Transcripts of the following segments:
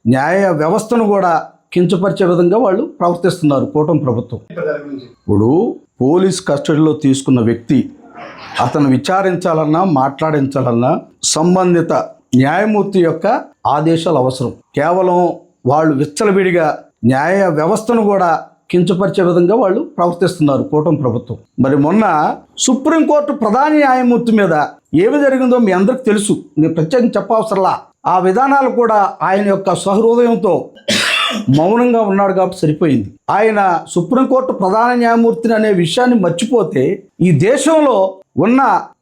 న్యాయ వ్యవస్థను కూడా కించపరిచే విధంగా వాళ్ళు ప్రవర్తిస్తున్నారు కూటమి ప్రభుత్వం. ఇప్పుడు పోలీస్ కస్టడీలో తీసుకున్న వ్యక్తి అతను విచారించాలన్నా మాట్లాడించాలన్నా సంబంధిత న్యాయమూర్తి యొక్క ఆదేశాలు అవసరం. కేవలం వాళ్ళు విచ్చలవిడిగా న్యాయ వ్యవస్థను కూడా కించపరిచే విధంగా వాళ్ళు ప్రవర్తిస్తున్నారు కూటమి ప్రభుత్వం. మరి మొన్న సుప్రీంకోర్టు ప్రధాన న్యాయమూర్తి మీద ఏమి జరిగిందో మీ అందరికి తెలుసు, నేను ప్రత్యేకంగా చెప్పవసరలా. ఆ విధానాలు కూడా ఆయన యొక్క సహృదయంతో మౌనంగా ఉన్నాడు కాబట్టి సరిపోయింది. ఆయన సుప్రీంకోర్టు ప్రధాన న్యాయమూర్తిని అనే విషయాన్ని మర్చిపోతే ఈ దేశంలో ఉన్న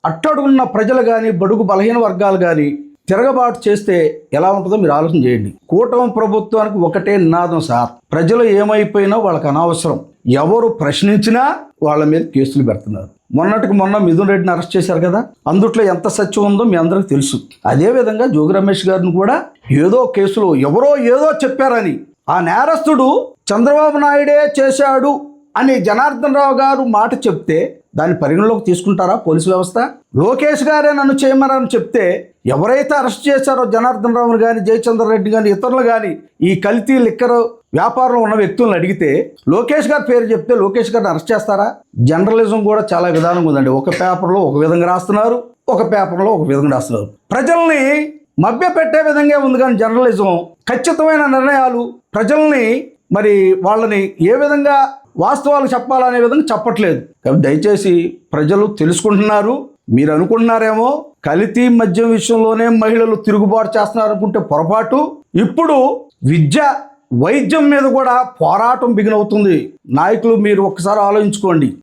అట్టడుగున్న ప్రజలు కానీ బడుగు బలహీన వర్గాలు కానీ తిరగబాటు చేస్తే ఎలా ఉంటుందో మీరు ఆలోచన చేయండి. కూటమి ప్రభుత్వానికి ఒకటే నినాదం సార్, ప్రజలు ఏమైపోయినా వాళ్ళకి అనవసరం, ఎవరు ప్రశ్నించినా వాళ్ళ మీద కేసులు పెడుతున్నారు. మొన్నటికి మొన్న మిథున్ రెడ్డిని అరెస్ట్ చేశారు కదా, అందుట్లో ఎంత సత్యం ఉందో మీ అందరికి తెలుసు. అదేవిధంగా జోగి రమేష్ గారిని కూడా ఏదో కేసులో ఎవరో ఏదో చెప్పారని ఆ నేరస్తుడు చంద్రబాబు నాయుడే చేశాడు అని జనార్దన్ రావు గారు మాట చెప్తే దాన్ని పరిగణలోకి తీసుకుంటారా పోలీసు వ్యవస్థ? లోకేష్ గారే నన్ను చేయమని చెప్తే ఎవరైతే అరెస్ట్ చేశారో జనార్దన్ రావుని కానీ జయచంద్ర రెడ్డి కానీ ఇతరులు కానీ ఈ కల్తీ లిక్కర్ వ్యాపారంలో ఉన్న వ్యక్తులను అడిగితే లోకేష్ గారి పేరు చెప్తే లోకేష్ గారిని అరెస్ట్ చేస్తారా? జర్నలిజం కూడా చాలా విధానం ఉందండి. ఒక పేపర్లో ఒక విధంగా రాస్తున్నారు, ఒక పేపర్లో ఒక విధంగా రాస్తున్నారు. ప్రజల్ని మభ్య పెట్టే విధంగా ఉంది కానీ జర్నలిజం ఖచ్చితమైన నిర్ణయాలు ప్రజల్ని మరి వాళ్ళని ఏ విధంగా వాస్తవాలు చెప్పాలనే విధంగా చెప్పట్లేదు. కాబట్టి దయచేసి ప్రజలు తెలుసుకుంటున్నారు. మీరు అనుకుంటున్నారేమో కల్తీ మద్యం విషయంలోనే మహిళలు తిరుగుబాటు చేస్తున్నారు అనుకుంటే పొరపాటు. ఇప్పుడు విద్య వైద్యం మీద కూడా పోరాటం బిగినవుతుంది. నాయకులు మీరు ఒక్కసారి ఆలోచించుకోండి.